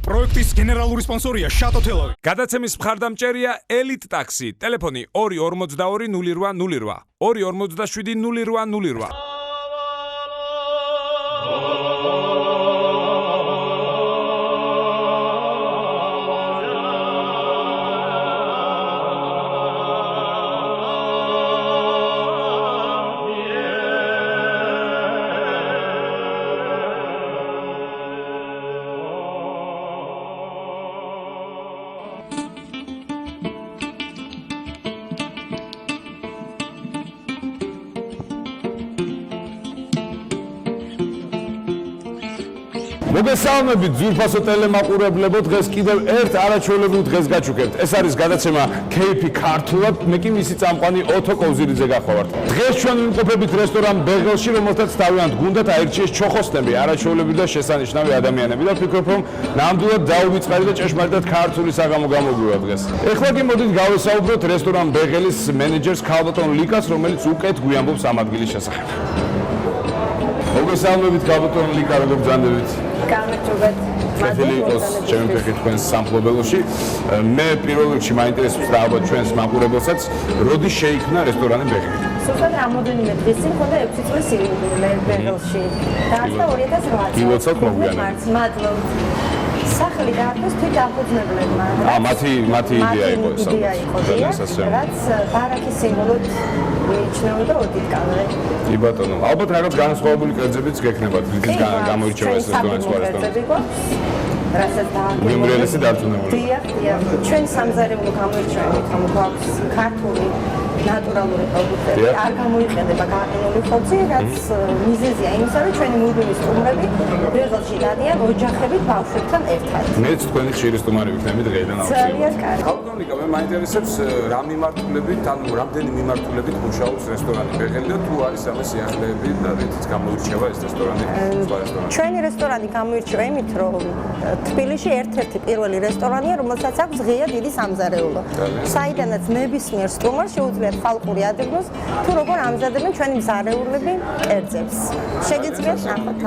პროექტის გენერალური სპონსორია შატო თელავი. გადაცემის მხარდამჭერია ელიტ ტაქსი. ტელეფონი 2420808 2470808. მოგესალმებით ძვირფასო ტელემაყურებლებო, დღეს კიდევ ერთ არაჩვეულებრივ დღეს გაჩუქებთ. ეს არის გადაცემა KP ქართულად, მე კი მისი წამყვანი ოთო კოვზირიძე გახლავართ. დღეს ჩვენ ვიმყოფებით რესტორან ბეღელში, რომელთაც თავიანთ გუნდათ აირჩიეს ჩოხოსნები, არაჩვეულებრივი და შესანიშნავი ადამიანები და ვფიქრობ, რომ ნამდვილად დაუვიწყარი და ჭეშმარიტად ქართული საღამო გამოგვივა დღეს. ეხლა კი მოდით გავესაუბროთ რესტორან ბეღელის მენეჯერს ქალბატონ ლიკას, რომელიც უკეთ გვიამბობს ამ ადგილის შესახებ. მოგესალმებით ქალბატონ ლიკა, როგორ ბრძანდებით? გამარჯობათ. Წელი იყოს ჩემი ფეხი თქვენს სამფლობელოში. მე პირველ რიგში მაინტერესებს და ალბათ ჩვენს მაყურებელსაც, როდის შეიქმნა რესტორანი ბეღელი? სულ რამდენიმე დღესი მქონდა 6 წლის იუბილე ბეღელში. დაარსდა 2008 წელს. ილოცავთ მოგვიანებით. მადლობთ. სახლი დაარსეს თვით დამფუძნებლებმა. მათი იდეა იყო ეს. იდეა იყო, რაც ბარაქის სიმბოლოდ მიიჩნეოდა ოდითკანვე. კი ბატონო, ალბათ რაღაც განსხვავებული კერძებიც გექნებათ, რის გამოირჩევა ეს რესტორანის კერძები გვაქვს. რასაც დააგებთ. უმრავლესი დარწმუნებული. დიახ. ჩვენ სამზარეულო გამოირჩევით, რომ გვაქვს ქართული ნატურალური პროდუქტები, არ გამოიყენება გაყინული ხორცი, რაც მიზეზია იმისა, რომ ჩვენი მუდმივი სტუმრები ბეღელში დადიან ოჯახებით ბავშვებთან ერთად. მეც თქვენი ხშირი სტუმარი ვიქნები დღეიდან აუცილებლად. ძალიან კარგი. ქალბატონ ლიკა, მე მაინტერესებს რა მიმართულებით, ანუ რამდენი მიმართულებით მუშაობს რესტორანი ბეღელი და თუ არის ამას სიახლეები და რითიც გამოირჩევა ეს რესტორანი სხვა რესტორანი. ჩვენი რესტორანი გამოირჩევა იმით, რომ თბილისში ერთ-ერთი პირველი რესტორანია, რომელსაც აქვს ღია დიდი სამზარეულო. საიდანაც ნებისმიერ სტუმარს შეუძლია ხალხური ადევნოს, თუ როგორ ამზადებენ ჩვენი მზარეულები კერძებს. შეგიძლიათ ნახოთ.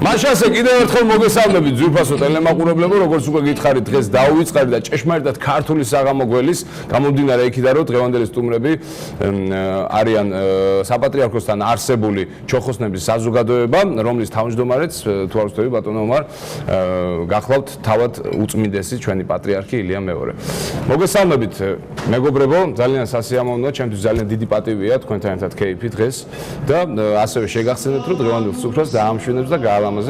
მაშასე კიდევ ერთხელ მოგესალმებით ძვირფასო ტელემაყურებლებო, როგორც უკვე გითხარით, დღეს დაუვიწყარი და ჭეშმარიტად ქართული საღამო გველის, გამომდინარე იქიდან, რომ დღევანდელი სტუმრები არიან საპატრიარქოსთან არსებული ჩოხოსნების საზოგადოება, რომლის თავმჯდომარეც თუ არ ვცდები ბატონო ომარ, გახლავთ თავად უწმინდესი ჩვენი პატრიარქი ილია მეორე. მოგესალმებით მეგობრებო, ძალიან სასიამოვნოა, ჩემთვის ძალიან დიდი პატივია თქვენთან ერთად KP დღეს და ასევე შეგახსენებთ, რომ დღევანდელ სუფრას დაამშვენებს და გაალამაზებს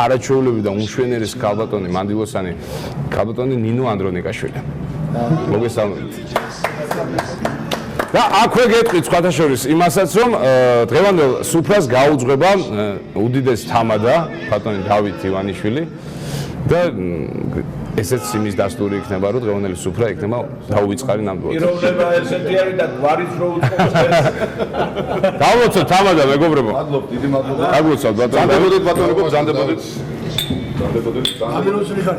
არაჩვეულებრივი და უმშვენიერესი ქალბატონი მანდილოსანი ქალბატონი ნინო ანდრონიკაშვილი. მოგესალმებით. და აქვე გეტყვით სხვათა შორის იმასაც, რომ დღევანდელ სუფრას გაუძღვება უდიდეს თამადა ბატონი დავით ივანიშვილი და ესეც იმის დასტური იქნება, რომ დღევანდელი სუფრა იქნება დაუვიწყარი ნამდვილად. პიროვნება ესეთი არის და გვარის რო უწყობს ეს. დავლოცოთ თამადა მეგობრებო. მადლობ, დიდი მადლობა. დაგლოცავთ ბატონო. ზანდებოდეთ ბატონებო, ზანდებოდეთ. ამეროსული ხარ.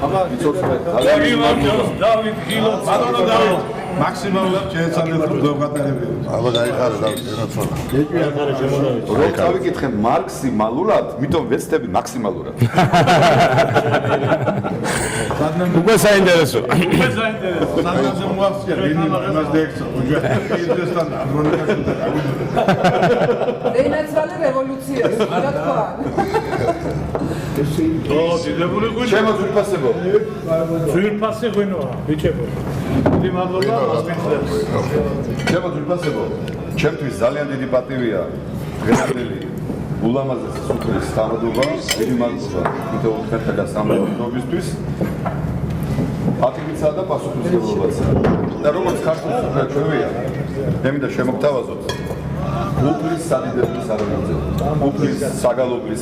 აბა, იცოცხლეთ. დავით გილოც. ბატონო დავით. მაქსიმალურად შეეცადეთ რომ გავგატარებიო. აბა დაიხარე დავით, ენაცვალა. ეჭვი ახარე შემოდავით. რო წავიკითხე მარქსიმალურად, მიტომ ვეცდები მაქსიმალურად. უკვე საინტერესო. სანაზე მოახსია, იმას დაექცა. უჯახებიესთან ანდრონიკასთან დაგვიწყდა. ენაცვალე რევოლუციაში, რა თქვა? ო, დიდებული ღვინო. ჩემო ძვირფასებო. ძვირფასი ღვინოა, ბიჭებო. დიდი მადლობა, მასპინძლებს. ჩემო ძვირფასებო. ჩემთვის ძალიან დიდი პატივია დღევანდელი ულამაზესი სუფრის სტამბობა, დიდი მადლობა თითოეულ ხერხთა სამართლებისთვის. პატივისა და პასუხისმგებლობაცა. და როგორც ქართული სუფრა ჩვევია, ემიდა შემოგთავაზოთ უფლის სადიდების ადრინძელო, უფლის საგალობლის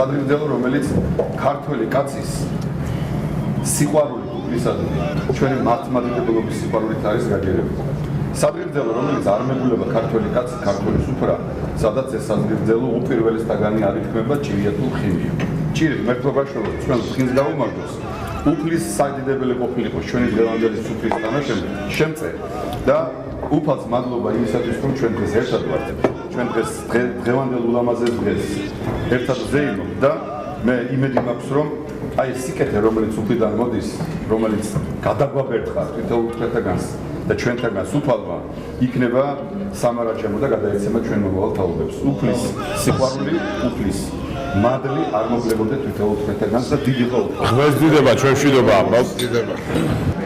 ადრინძელო, რომელიც ქართველი კაცის სიყვარული თუ უფლისადმი ჩვენი მართლმადიდებლობის სიყვარულით არის გაგერებული. სადღეგრძელო, რომელიც არ მეგულება ქართველი კაცი, ქართული სუფრა, სადაც ეს სადღეგრძელო უპირველესთაგანი არ ითქმება ჭირიათულ ხიმია. ჭირი მართლობაშორო ჩვენ ხინს დაუმარჯოს. უფლის სადიდებელი ყოფილიყო ჩვენი დღევანდელი სუფრის თანაშემწე, შემწე და უფალს მადლობა იმისათვის, რომ ჩვენ დღეს ერთად ვართ. ჩვენ დღეს დღევანდელ ულამაზეს დღეს ერთად ვზეიმობ და მე იმედი მაქვს, რომ აი ეს სიკეთე, რომელიც უფლიდან მოდის, რომელიც გადაგვაბერთხა თითოეულ თქვენთაგანს და ჩვენთაგანს უფალმა, იქნება სამარაჯამო და გადაეცემა ჩვენ მომავალ თაობებს. უფლის სიყვარული, უფლის მადლი არ მოგლებოდეთ თითოეულ თქვენთაგანს და დიდი ხოვნა. ღმერთიდება ჩვენ მშვიდობა ამბავს. დიდება.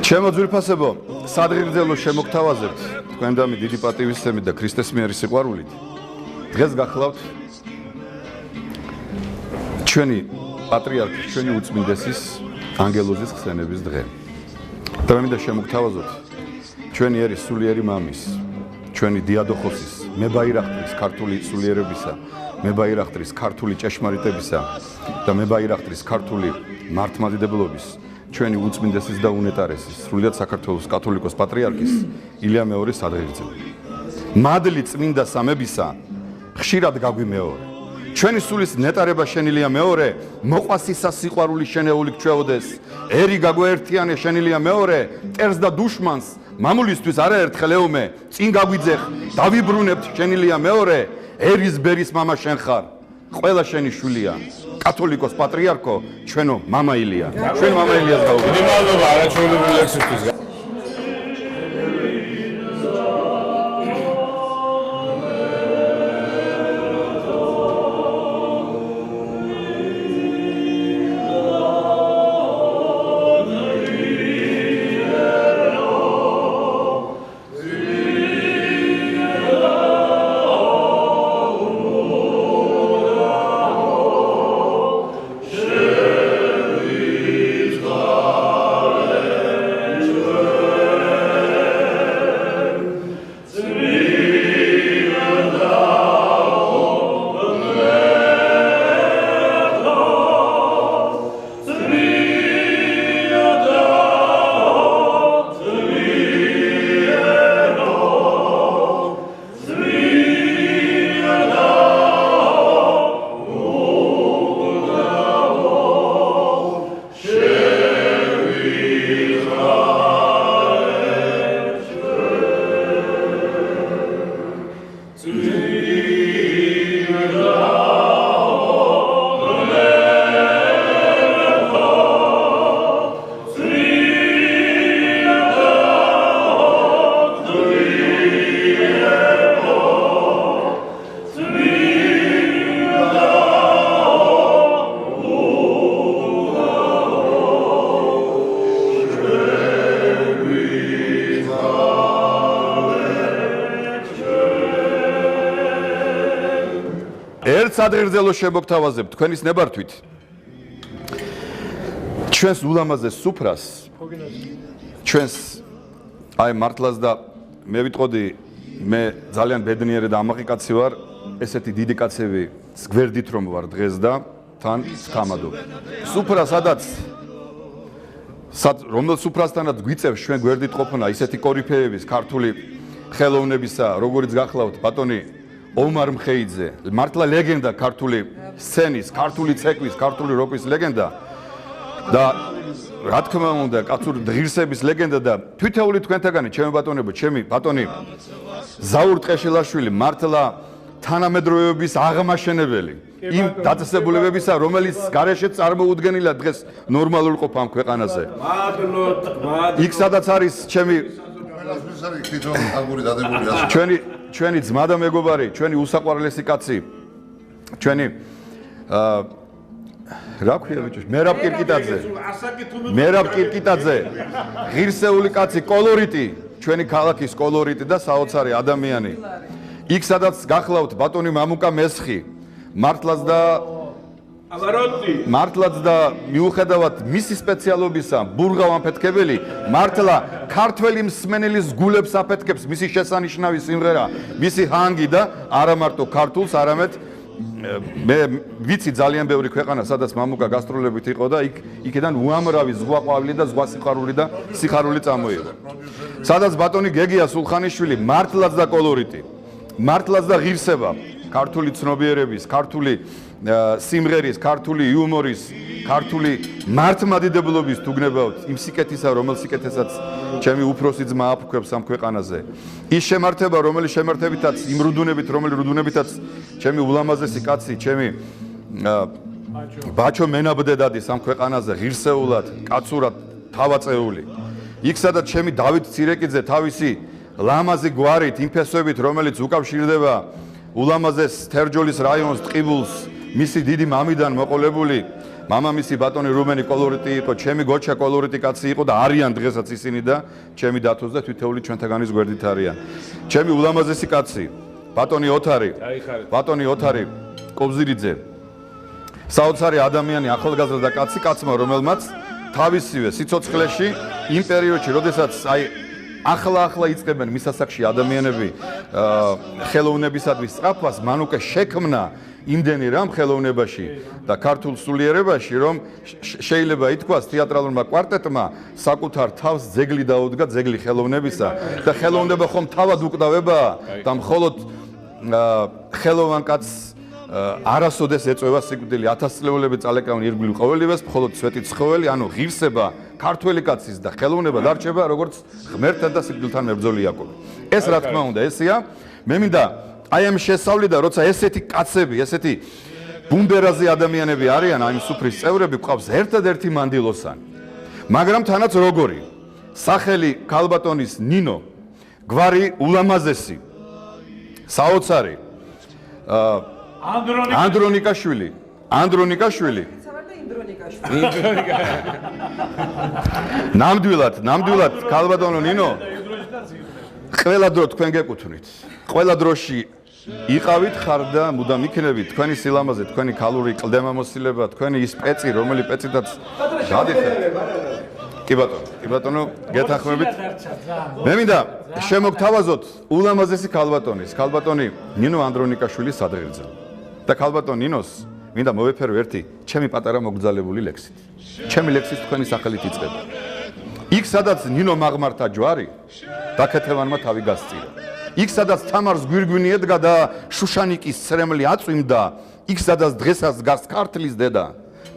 ჩემო ძვირფასებო, სადღეგრძელო შემოგთავაზებთ თქვენდამი დიდი პატივისცემით და ქრისტეს მიერი სიყვარულით. დღეს გახლავთ ჩვენი პატრიარქის, ჩვენი უწმინდესის ანგელოზის ხსენების დღე. და მე მინდა შემოგთავაზოთ ჩვენი ერის სულიერი მამის, ჩვენი დიადოხოსის, მებაირახტრის ქართული სულიერებისა, მებაირახტრის ქართული ჭეშმარიტებისა და მებაირახტრის ქართული მართლმადიდებლობის, ჩვენი უწმინდესის და უნეტარესის, სრულიად საქართველოს კათოლიკოს პატრიარქის ილია მეორის სადღეგრძელო. მადლი წმინდა სამებისა ხშირად გაგვიმეორე. ჩვენი სულის ნეტარება შენილია მეორე, მოყვასისა სიყვარული შენეული გჩვეოდეს. ერი გაგვეერთიანე შენილია მეორე, ტერს და დუშმანს მამულისთვის არაერთხელ ეომე, წინ გაგვიძეხ, დავიბრუნებთ შენილია მეორე, ერის ბერის მამა შენ ხარ. ყველა შენი შვილია. კათოლიკოს პატრიარქო, ჩვენო მამა ილია. ჩვენ მამა ილიას გავუგებთ. დიდი მადლობა არაჩვეულებრივი ლექსისთვის. სადღეგრძელო შემოგთავაზებთ თქვენის ნებართვით ჩვენს ულამაზეს სუფრას, ჩვენს აი მართლაც და მე ვიტყოდი, მე ძალიან ბედნიერი და ამაყი კაცი ვარ, ესეთი დიდი კაცები გვერდით რომ ვარ დღეს და თან ვთამადობ. სუფრა სადაც რომელ სუფრასთანაც გვიწევს ჩვენ გვერდით ყოფნა ისეთი კორიფეების, ქართული ხელოვნებისა, როგორიც გახლავთ ბატონი ომარ მხეიძე, მართლა ლეგენდა ქართული სცენის, ქართული ცეკვის, ქართული როკის ლეგენდა და რა თქმა უნდა, კაცური ღირსების ლეგენდა და თვითეული თქვენთაგანი, ჩემი ბატონებო, ჩემი ბატონი ზაურ ტყეშელაშვილი, მართლა თანამედროვეობის აღმაშენებელი, იმ დაწესებულებებისა, რომელიც გარეშე წარმოუდგენილა დღეს ნორმალურ ყოფ ამ ქვეყანაზე. იქ სადაც არის ჩემი ჩვენი ძმა და მეგობარი, ჩვენი უსაყვარლესი კაცი, ჩვენი რა ქვია ბიჭო, მერაბ კირკიტაძე, ღირსეული კაცი, კოლორიტი, ჩვენი ქალაქის კოლორიტი და საოცარი ადამიანი. იქ სადაც გახლავთ ბატონი მამუკა მესხი, მართლაც და მიუხედავად მისი სპეციალობისა, ბურღავ ამფეთქებელი, მართლა ქართველი მსმენელის გულებს აფეთქებს მისი შესანიშნავი სიმღერა, მისი ჰანგი და არა მარტო ქართულს, არამედ მე ვიცი ძალიან ბევრი ქვეყანა, სადაც მამუკა გასტროლებით იყო და იქიდან უამრავი ზღვა ყვავილი და ზღვა სიხარული წამოიღო. სადაც ბატონი გეგია სულხანიშვილი მართლაც და კოლორიტი, მართლაც და ღირსება, ქართული ცნობიერების, ქართული სიმღერის, ქართული იუმორის, ქართული მართლმადიდებლობის თუ გნებავთ იმ სიკეთისა, რომელ სიკეთესაც ჩემი უფროსი ძმა აფრქვევს ამ ქვეყანაზე. ის შემართება, რომელიც შემართებითაც, იმ რუდუნებით, რომელი რუდუნებითაც ჩემი ულამაზესი კაცი, ჩემი ბაჩო მენაბდედადის ამ ქვეყანაზე ღირსეულად, კაცურად თავაწეული. იქ სადაც ჩემი დავით ცირეკიძე თავისი ლამაზი გვარით, იმფესვებით, რომელიც უკავშირდება ულამაზეს თერჯოლის რაიონს, ტყიბულს, მისი დიდი მამიდან მოყოლებული მამამისი ბატონი რუმენი კოლორიტი იყო, ჩემი გოჩა კოლორიტი კაცი იყო და არიან დღესაც ისინი და ჩემი დათოს და თითოეული ჩვენთაგანის გვერდით არიან. ჩემი ულამაზესი კაცი, ბატონი ოთარი კობზირიძე, საოცარი ადამიანი, ახალგაზრდა კაცი, კაცმა, რომელმაც თავისივე სიცოცხლეში იმ პერიოდში, როდესაც ახლა იწყებენ მისასახში ადამიანები ხელოვნებისადმის სწრაფვას, მან უკვე შექმნა იმდენი რამ ხელოვნებაში და ქართულ სულიერებაში, რომ შეიძლება ითქვას თეატრალურმა კვარტეტმა საკუთარ თავს ძეგლი დაუდგა, ძეგლი ხელოვნებისა და ხელოვნება ხომ თავად უკვდავებაა და მხოლოდ ხელოვან კაცს არასოდეს ეწევა სიკვდილი, ათასწლეულები წალეკავენ ირგვლივ ყოველივეს, მხოლოდ სვეტი ცხოველი, ანუ ღირსება ქართველი კაცის და ხელოვნება დარჩება როგორც ღმერთთან და სიკვდილთან მებრძოლი იაკობი. ეს რა თქმა უნდა ესეა. მე მინდა აი ამ შესწავლიდა, როცა ესეთი კაცები, ესეთი ბუნდერაზი ადამიანები არიან, აი სუფრის წევრები, ყავს ერთადერთი მანდილოსანი. მაგრამ თანაც როგორი სახელი ქალბატონის ნინო, გვარი ულამაზესი, საოცარი ანდრონიკაშვილი ნამდვილად ქალბატონო ნინო ყველა დრო თქვენ გეკუთვნით, ყველა დროში იყავით ხარ და მუდამ იქნებით თქვენი სილამაზე, თქვენი ქალური კლდემამოსილება, თქვენი ის პეცი, რომელი პეცითაც გადიხართ. კი ბატონო, გეთანხმებით. მე მინდა შემოგთავაზოთ ულამაზესი ქალბატონი ნინო ანდრონიკაშვილის სადღერძა. და ქალბატონ ნინოს მინდა მოვეფერო ერთი ჩემი პატარა მოგძალებული ლექსით. ჩემი ლექსის თქვენი სახელით იწყება. იქ სადაც ნინო მაღმართა ჯვარი დაქეთევანმა თავი გასწირა. იქ სადაც თამარს გვირგვინი ედგა და შუშანიკის ცრემლი აწვიმდა, იქ სადაც დღესაც დგას ქართლის დედა.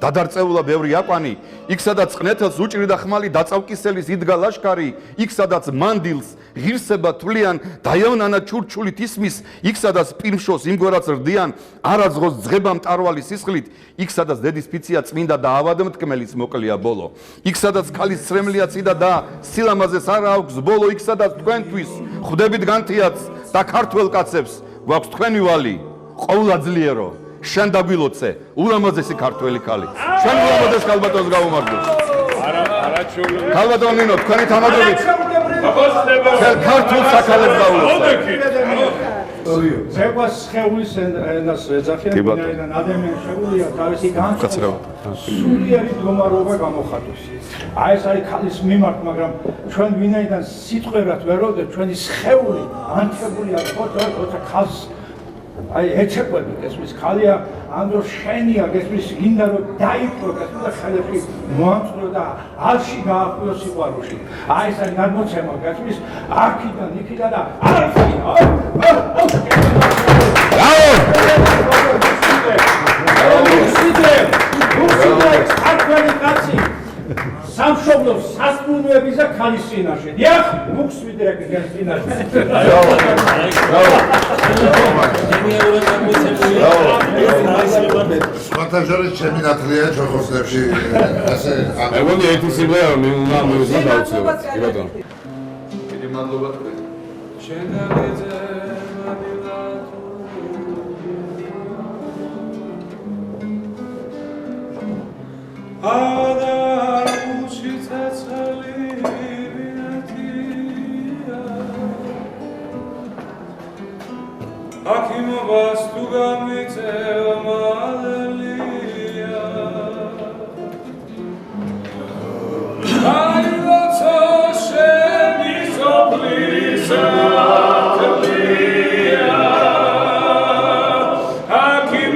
დადარწეულა ბევრი აყვანი, იქ სადაც ყნეთელს უჭრიდა ხმალი დაწავკისელის იდგა ლაშქარი, იქ სადაც მანდილს ღირსება თვლიან დაიავნანა ჩურჩულით ისმის, იქ სადაც პირმშოს იმგვარაც რდიან არაძღოს ძღება მტარვალი სისხლით, იქ სადაც დედის ფიცია წმინდა და ავადმტკმელის მოკლია ბოლო, იქ სადაც ქალის ცრემლია წიდა და სილამაზეს არ აქვს ბოლო, იქ სადაც თქვენთვის ხვდებით განთიაც და ქართველ კაცებს გვაქვს თქვენი ვალი ყოვლადძლიერო შენ დაგვილოცე ულამაზესი ქართველი ქალი. შენ ულამაზეს ქალბატონს გაუმარჯოს. ქალბატონ ნინო, თქვენი თამადობით ქართულ საქალებს დაულოცე. ზეგვას ხეულის ენას ეძახიან, ვინაიდან ადამიანი შეუძლია თავისი განწყობა სულიერი მდგომარეობა გამოხატოს. აი ეს არის ქალის მიმართ, მაგრამ ჩვენ ვინაიდან სიტყვერად ვერ ვდებ, ჩვენი სხეული ანთებულია თორე ქალს აი ეცეკვები გესმის ხალია ანდრო შენია გესმის გინდა რომ დაიფრო გესმის და ხელებში მოამწრო და ალში გაახვიო სიყვარულში აი ეს არის გადმოცემა გესმის აქიდან იქიდან და ალში სამშობლოს სასტუმროების და ქალის წინაშე. დიახ, მუქს ვიდრეკი გენს წინაშე. სპარტაჟორი ჩემი ნათლია ჩოხოსებში. ასე მეგონი ერთი სიმღერა რომ უნდა მოვიზა დავწევთ. კი ბატონო. დიდი მადლობა თქვენ. შენაგეძე Akimobas tu gamite amalelia Ai lotso shemi soplisa telia Akim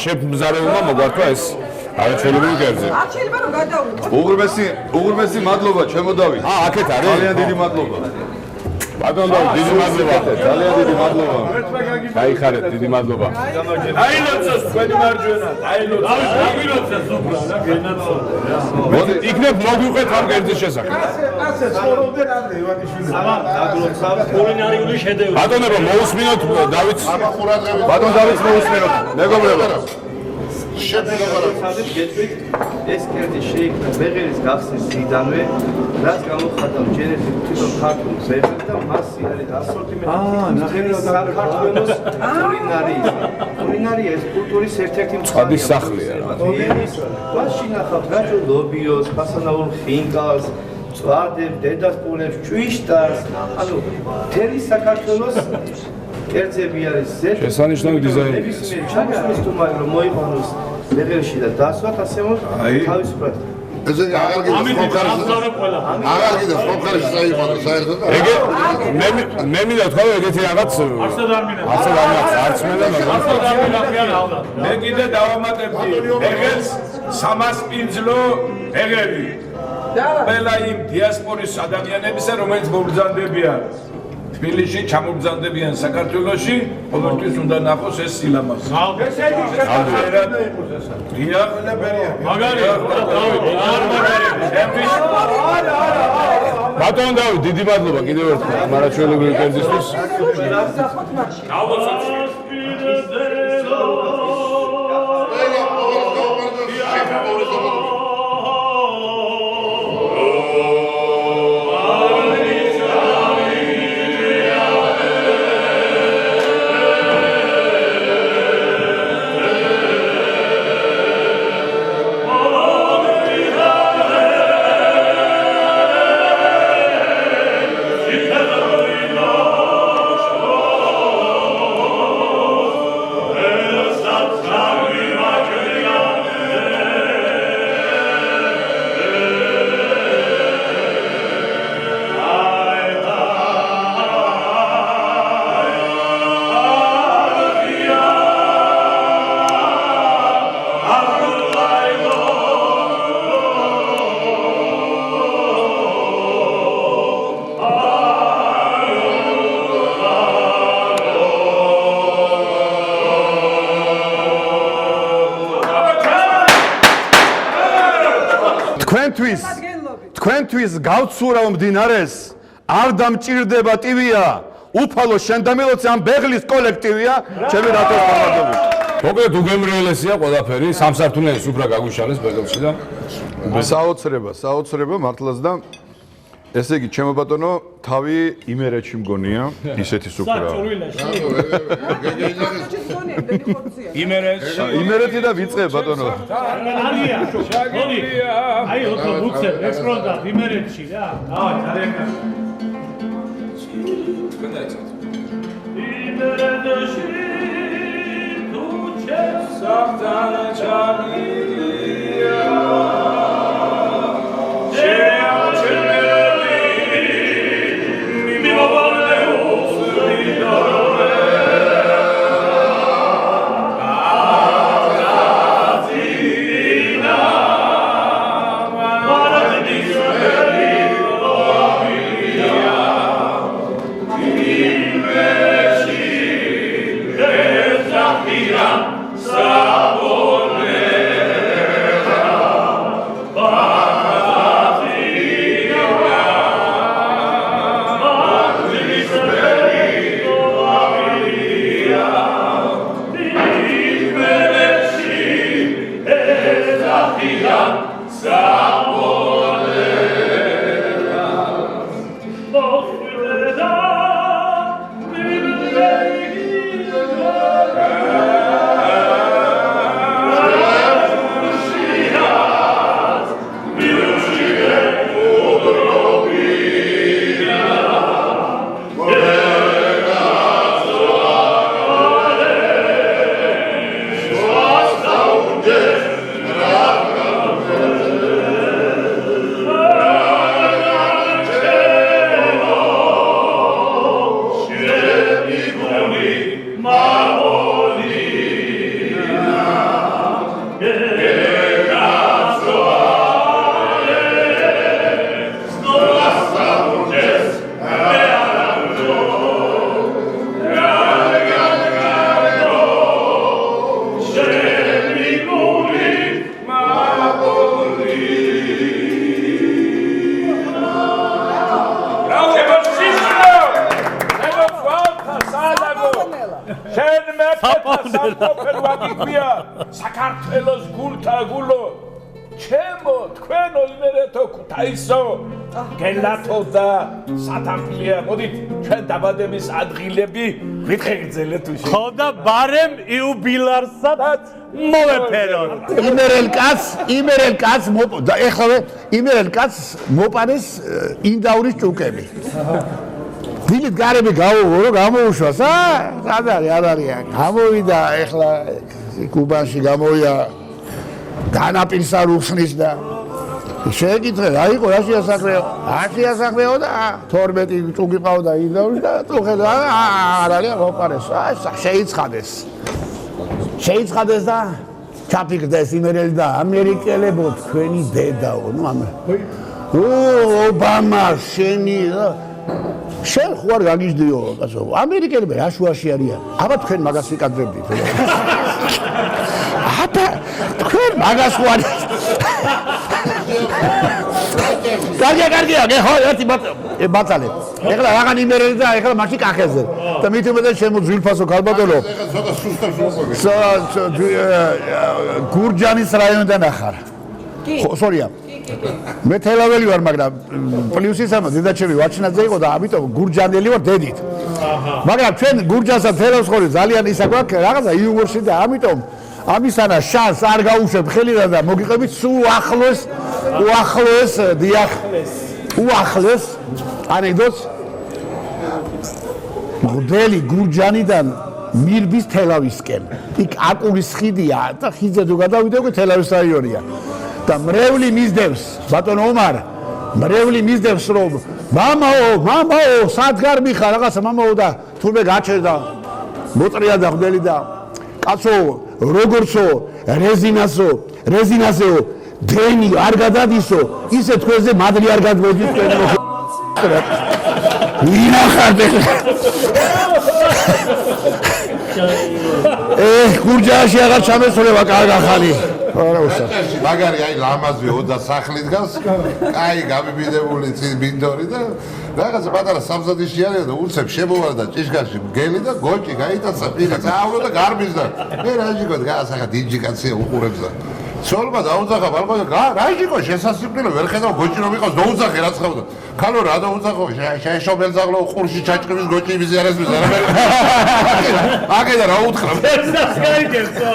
შეფმზარეულმა მოგვართვა ეს არაჩვეულებრივი კერძი. არ შეიძლება რომ გადავიდე. უღრმესი მადლობა ჩემო დავით. აქეთ არის. ძალიან დიდი მადლობა. ბატონ დავით, დიდი მადლობა. ძალიან დიდი მადლობა. გაიხარეთ, დიდი მადლობა. აილოცოს თქვენი მარჯვენა. აილოცოს უბრალოდ რა გენაცო. მოდი, იქნებ მოგვიყვეთ ამ კერძის შესახებ. ასე ცხოვრობდნენ ადრე ივანიშვილი. კულინარიული შედევრი. ბატონებო, მოусმინოთ დავითს. ბატონ დავითს მოусმინოთ. მეგობრებო. გეტყვით ეს კერძი შეიქმნა ბეღერის გახსნის ძიდანვე, რაც გამოხატავს ჯერეთი თვითონ ქართულ ზეპებს და მასი არის ასორტიმენტი საქართველოს კულინარიის კულტურის ერთ-ერთი მწვადის სახლია რა. მას შინახავთ რაჭო ლობიოს, ფასანაურ ხინკალს, მწვადებს, დედასპონებს, ჭვიშტარს, ანუ მთელი საქართველოს კერძები არის ზეთ. შესანიშნავი დიზაინი. ჩაგისმის თუმარი რომ მოიყვანოს ბეღერში და დასვათ ასე რომ თავისუფლად ესე აღარ გიდოს ხომხარში საიმონო საერთოდ ეგე მე მინდა თქვა ეგეთი რაღაც არც მინდა მე კიდე დავამატებდი ეგეც 300 პინძლო ეგები ყველა იმ დიასპორის ადამიანებისა რომელიც მობრძანდებიან თბილისში ჩამობრძანდებიან საქართველოში ყოველთვის უნდა ნახოს ეს სილამაზი ეს იგი შესაძლებლად იყოს ეს დიახ მაგარი ბატონ დავით დიდი მადლობა კიდევ ერთხელ მარაჩვეულებრივი კერძისთვის თქვენთვის გავცურავ მდინარეს არ დამჭირდება ტივია უფალო შენ დამილოცე ამ ბეღლის კოლექტივია ჩემი რატოს გამარჯვებული მოკლედ უგემრიელესია ყველაფერი სამსართულიანი სუფრა გაგვიშალეს ბეგელში და საოცრება მართლაც და ესე იგი ჩემო ბატონო თავი იმერეთში მგონია ისეთი სუფრა იმერეთი და ვიწყე ბატონო არია შაგირია აი ოთო ბუცე ექსპრონტა იმერეთში რა აი ძალიან თქვენ დაიცავთ იმერეთში თუ საფთანა ჩაგირია საქართველოს გულთა გულო ჩემო თქვენო იმერეთო ქუთაისო გელათო და სათამფლია მოდით ჩვენ დაბადების ადგილები ვითხეგრძელეთ უშენ ხო და ბარემ იუბილარსაც მოვეფერონ იმერელ კაც ეხლა იმერელ კაც მოპარეს ინდაურის ჭუკები დილით გარები გავუღო გამოუშვას რა არ არის გამოვიდა ეხლა კუბანში გამოვიდა განაპირსა რუხსნის და შეგიძლია რა იყო რა შეასახმეო და 12 ჭუკი ყავდა ინდაურის და წუხედა არ არის მოპარეს შეიწყდეს და ჩაფიქრდეს იმერელი და ამერიკელებო თქვენი დედაო ობამა შენი შენ ხო არ გაგიჟდიო კაცო ამერიკელები რა შუაში არიან აბა თქვენ მაგას ვიკადრებდით აბა თქვენ მაგას ხო არ კარგია ხო ერთი ბაწალე ეხლა რაღაც იმერელი და ეხლა მაშინ კახეზე და მით უმეტეს შემო ძვირფასო ქალბატონო გურჯანის რაიონიდან ახარ ხო სორია მე თელაველი ვარ მაგრამ პლუსის ამა დედაჩემი ვაჩნაძე იყო და ამიტომ გურჯანელი ვარ დედით მაგრამ ჩვენ გურჯანსა თელავს ხორი ძალიან ისა გვაქვს რაღაცა იუმორში და ამიტომ ამისანა შანს არ გაუშვებ ხელიდან და მოგიყევით სულ უახლეს ანეკდოტს მოდელი გურჯანიდან მირბის თელავისკენ იქ აკურის ხიდია და ხიდზე თუ გადავიდე უკვე თელავის რაიონია და მრევლი მისდევს ბატონო ომარ მრევლი მისდევს რომ მამაო სადგარ მიხარ რაღაცა მამაო და თურმე გაჩერდა მოწრია და ხდელი და კაცო როგორცო რეზინასეო დენი არ გადადისო ისე თქვენზე მადლი არ გადმოდის თქვენ ვინახართ გურჯაანში აღარ ჩამესწრება კარგ ახალი არა უსახ. მაგარი აი ლამაზი 20 სახლი დგას. კაი გამიბიდებული მინდორი და რაღაცა პატარა სამზადიში არის და უცებ შემოვარ და ჭიშკარში მგელი და გოჭი გაიტაცა პირა წაავლო და გარბის და მე რაჟიკო გაასახა დიჯიკაცია უყურებს და სოლმა დაუძახა ბალკონზე რაჟიკო შესასწრაფო ვერ ხედავ გოჭი რომ იყოს დაუძახე რა ცხავდა ქალო რა დაუძახო შეშობელ ზაღლო ყურში ჩაჭყრის გოჭი იმის არის მის რა უთხრა ცერსაც გაიგებსო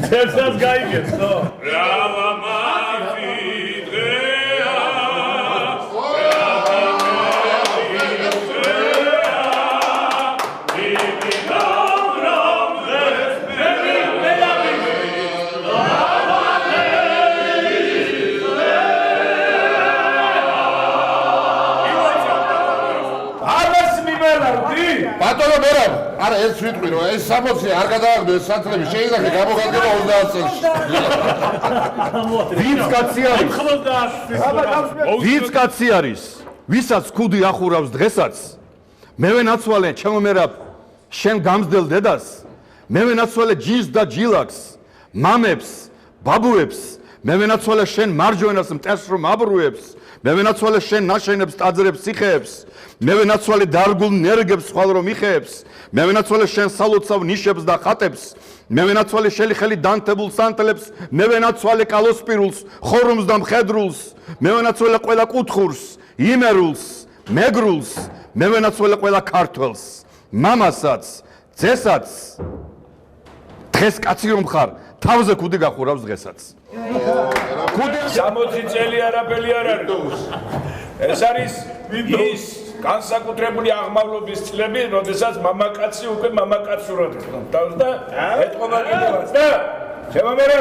ცერსაც გაიგებსო რავა მათი ბატონო მერაბ, არა ეს ვიტყვი რომ ეს 60 არ გადააგდო ეს სათლები შეიძლება გამოგადგება 30 წელს. ვინც კაცი არის? ვინც კაცი არის? ვისაც ქუდი ახურავს დღესაც? მე ვენაცვალე ჩემო მერაბ შენ გამზდელ დედას, მე ვენაცვალე ჯინს და ჯილაკს, მამებს, ბაბუებს, მე ვენაცვალე შენ მარჯვენას მტერს რომ აბრუებს, მე ვენაცვალე შენ ნაშენებს, ტაძრებს, ციხეებს, მე ვენაცვალე დარგულ ნერგებს ხვალ რომ იხეებს, მე ვენაცვალე შენ სალოცავ ნიშებს და ხატებს, მე ვენაცვალე შელი დანთებულ სანთლებს, მე ვენაცვალე კალოსპირულს, ხორუმს და მხედრულს, მე ვენაცვალე ყველა კუთხურს, იმერულს, მეგრულს, მე ვენაცვალე ყველა ქართველს, მამასაც, ძესაც, დღეს კაცი რომ ხარ, თავზე ქუდი გახურავს დღესაც. 60 წელი არაფერი არ არის. ეს არის ის განსაკუთრებული აღმავლობის წლები, როდესაც მამაკაცი უკვე მამაკაცურად ხდავს და ეთყობა კიდევაც და შემომერა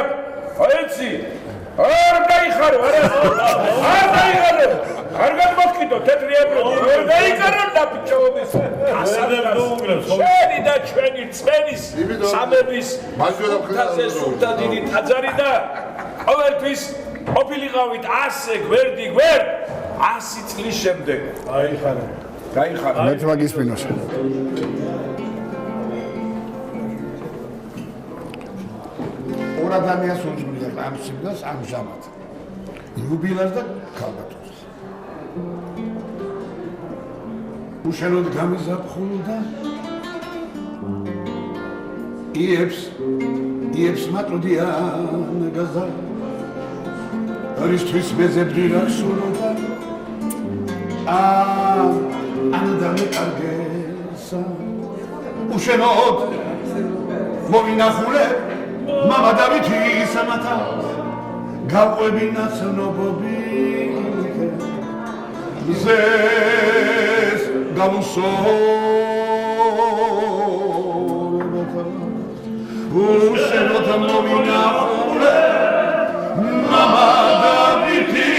აიცი არ დაიხარო არ დაიხარო არ გამოგკიდო თეთრი ებროდი არ დაიხარო დაფიჩოობის შენი და ჩვენი წვენის სამების მასჯერაფხაზე სულთა დიდი ტაძარი და ყოველთვის ყოფილიყავით ასე გვერდი გვერდ 100 წლის შემდეგ. აიხარა. გაიხარა. მე მაგისმინოს. ორ ადამიანს უძღვნა ამ სიგნალს ამჟამად. იუბილას და ქალბატონს. უშენოდ გამიზაფხულდა. იებს მატოდიან გაზა. არისთვის მეზებრი რახსურობა. ანდა მეკარგესა უშენოდ მოვინახულე მამა დავითი სამათა გაყვები ნაცნობობი მზეს გამოსოლებათა უშენოდ მოვინახულე მამა დავითი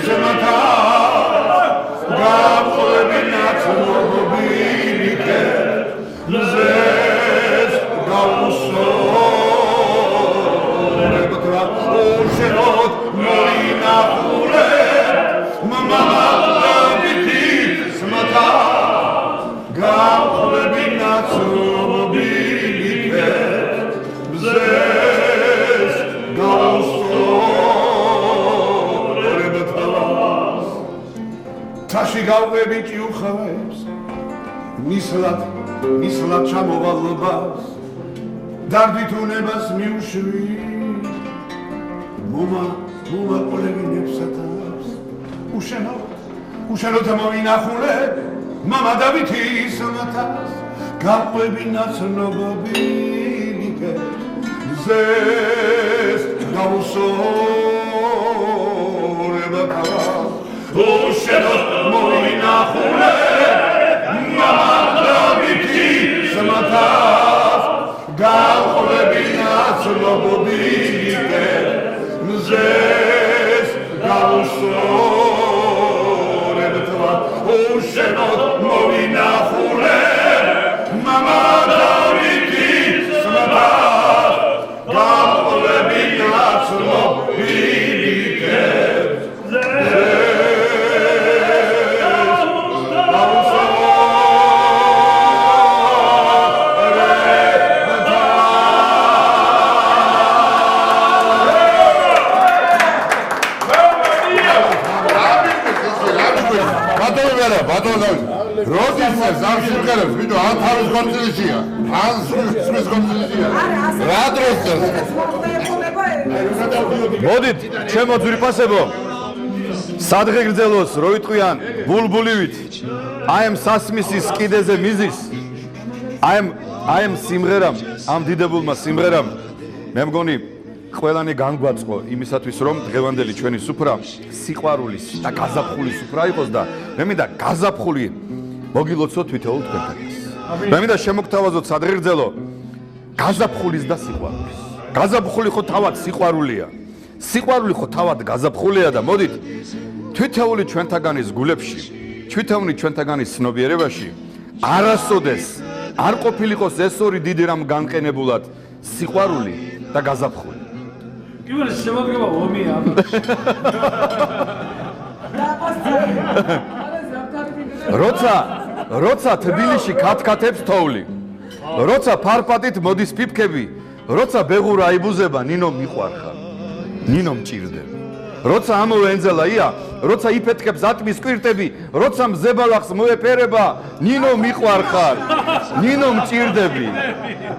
სამათა გაყვები ნაცნობობი მზეს გამოსოლებათა უშენოდ მოვინახულე მამა დავითი სამათა გაყვები ნაცნობი მზეს გამოსოლებათა თაში გავყვები ჭიუხავებს მისლად ჩამოვალობას დარდით უნებას მიუშვი მომა ყოლებინებსათავს უშენოდ მოვინახულე მამა დავითი სამათას გავყვები ნაცნობობი მზეს გამოსოლებათა უშენოდ მოვინახულე მამა დავითი სამათას გავყვები ნაცნობობი მზეს გამოსოლებათა უშენოდ მოვინახულე მამა დავითი სამათას გავყვები ნაცნობი როდის წერს ამ სიმღერებს, ბიჭო, ან თავის კონცერტშია, ან სხვის კონცერტშია. რა დროს წერს? მოდით, ჩემო ძვირფასებო. სადღე გრძელოს, რო იტყვიან, ბულბულივით. აი ამ სასმისის კიდეზე მიზის. აი ამ სიმღერამ, ამ დიდებულმა სიმღერამ მე მგონი ყველანი განგვაწყო იმისათვის რომ დღევანდელი ჩვენი სუფრა სიყვარულის და გაზაფხულის სუფრა იყოს და მე მინდა გაზაფხული მოგილოცოთ თვითეულ თქვენთანაც. მე მინდა შემოგთავაზოთ სადღეგრძელო გაზაფხულის და სიყვარულის. გაზაფხული ხო თავად სიყვარულია. სიყვარული ხო თავად გაზაფხულია და მოდით თვითეული ჩვენთაგანის გულებში, თვითეული ჩვენთაგანის ცნობიერებაში არასოდეს არ ყოფილიყოს ეს ორი დიდი რამ განყენებულად სიყვარული და გაზაფხული. Kivar შემოდგება ომია. როცა თბილისში ქათქათებს თოვლი. როცა ფარფატით მოდის ფიფქები, როცა ბეღურა აიბუზება, ნინო მიყვარხარ. ნინო მჭირდები. როცა ამოვე ენძელაია, როცა იფეთქებს ატმის კვირტები, როცა მზებალახს მოეფერება, ნინო მიყვარხარ. ნინო მჭირდები.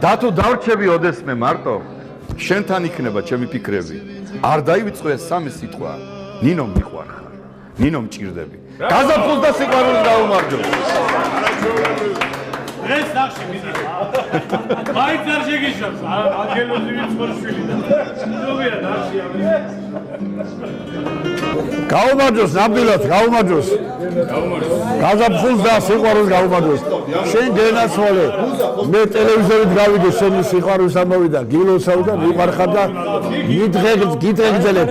და თუ დავრჩები ოდესმე მარტო შენთან იქნება ჩემი ფიქრები. არ დაივიწყო ეს სამი სიტყვა. ნინო მიყვარხარ. ნინო მჭირდები. გაზაფხულს და სიყვარულს გაუმარჯოს. ეს ნახში მიდი. მაინც არ შეგიშავს. ანგელოზი ვიცხორშვილი და. ნუღია ნახში ამის. გაუმარჯოს ნამდვილად, გაუმარჯოს. გაზაფხულს და სიყვარულს გაუმარჯოს. შენ გენაცვალე. მე ტელევიზორით გავიგე შენი სიყვარულს ამოვიდა, გილოცავ და მიყვარხარ და გიდღეგრძელებ.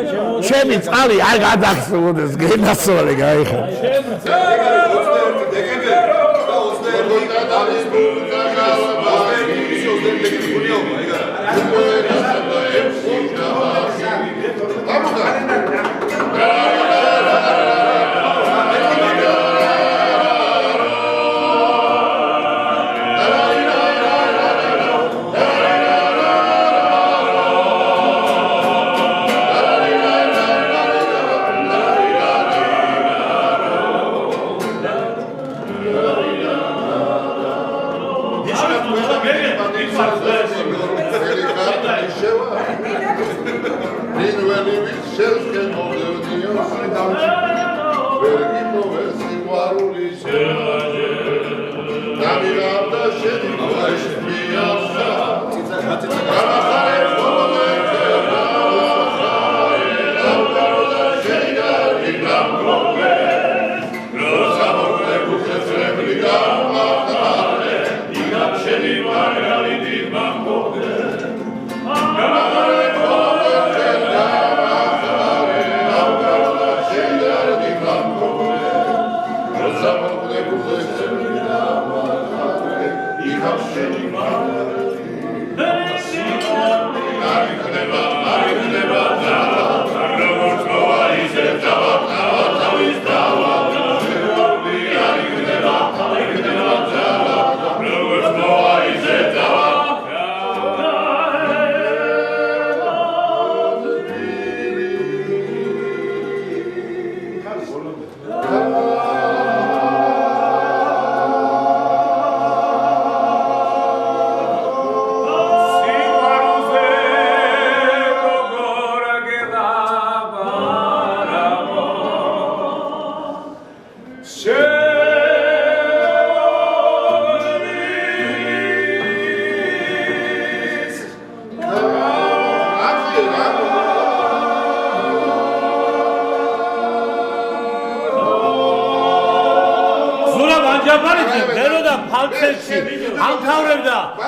ჩემი წყალი არ გადახსოვდეს, გენაცვალე გაიხარ.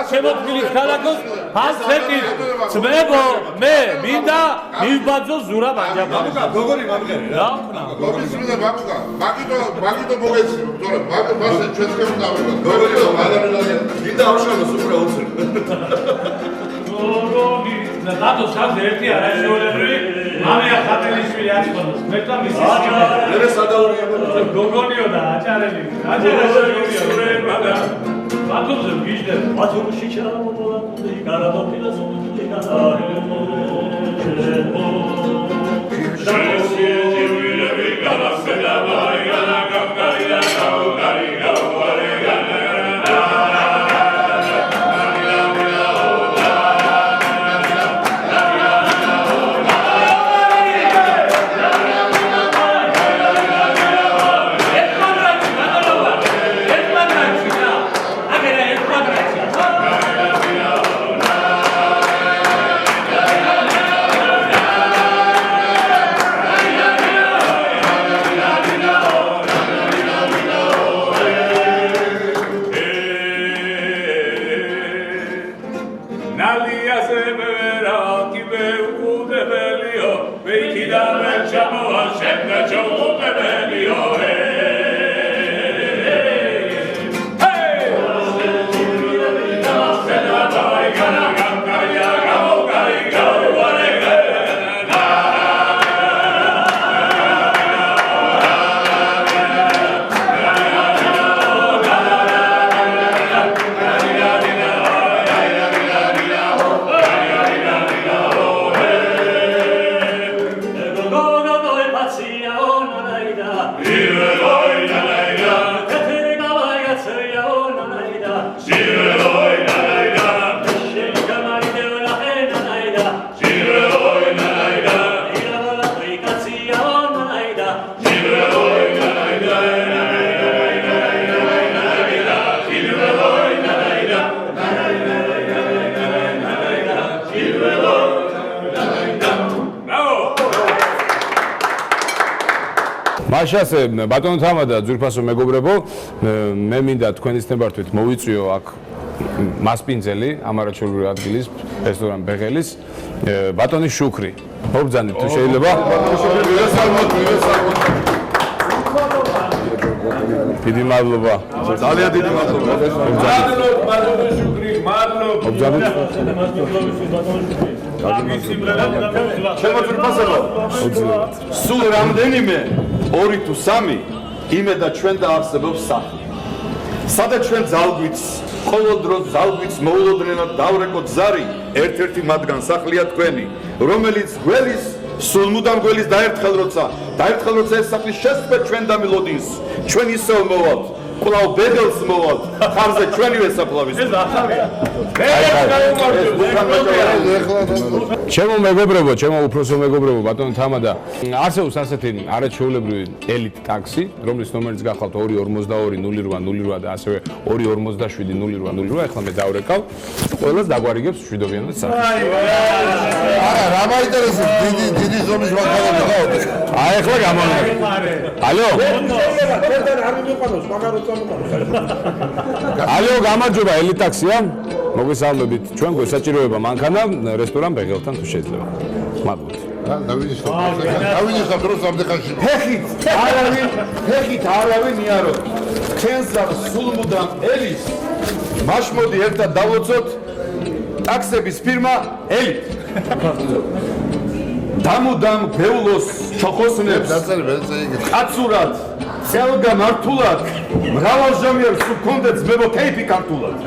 შემოქმნილი ქალაქოს ფასეტით ძმებო მე მინდა მივბაძო ზურაბ ანჯაბარიძე. გოგორი მამღერი რა ხნა? გოგორის მინდა მამუკა. მაგიტო მოგეცი, თორე მაგასე ჩვენს კენ დავიღოთ. გოგორი მაგარი მინდა აღშალოს უფრო უცებ. გოგორი და დადო სამდე ერთი არა შეულებრივი მამია ხატელიშვილი აწყონოს. მე და მისი სიკვდილი. მე სადაურია გოგონიო და აჭარელი. აჭარელი მამია. Atoze bizde atılmış içeri motolandı karadopila sonunda kadar მაშასე ბატონო თამადა ძვირფასო მეგობრებო მე მინდა თქვენის ნებართვით მოვიწვიო აქ მასპინძელი ამარაჩეულური ადგილის რესტორან ბეღელის ბატონის შუქრი მობრძანეთ თუ შეიძლება დიდი მადლობა ძალიან დიდი მადლობა ბატონის შუქრი მადლობა ჩემო ძვირფასებო სულ რამდენიმე 2 თუ 3 იმედა ჩვენ დაარსებობს სახლი სადაც ჩვენ ძალგვიც ყოველ დროს ძალგვიც მოულოდნელად დავრეკოთ ზარი ერთ-ერთი მათგან სახლია თქვენი რომელიც გველის სულ მუდამ გველის დაერთხელ როცა ეს სახლის შესწრება ჩვენ დამილოდინს ჩვენ ისევ მოვალთ კვლავ ბედელს მოვალთ ხარზე ჩვენივე საფლავის ეს ახალია ჩემო მეგობრებო ჩემო უფროსო მეგობრებო ბატონო თამადა არსებობს ასეთი არაჩვეულებრივი ელიტ ტაქსი რომლის ნომერიც გახავთ 2520808 და ასევე 2470808 ეხლა მე დავრეკავ ყველას დაგვარიგებს შვიდობიანად სახით არა რა მაინტერესებს დიდი ზომის მანქანები გაუწეს აი ეხლა გამომიგე ალო ალო გამარჯობა ელიტ ტაქსია მოგესალმებით ჩვენ გვესაჭიროება მანქანა რესტორან ბეღელთან თუ შეიძლება მადლობთ დავინიშნავ დროს ამდეხანში ფეხით არავინ იარო თქვენსა სულ მუდამ ელის მაშმოდი ერთად დავოცოთ ტაქსების ფირმა ელით დამუდამ ბეულოს ჩოხოსნებს კაცურად ხელგამართულად მრავალჟამიერ სულ კონდენს მებო კეიფი კარტულად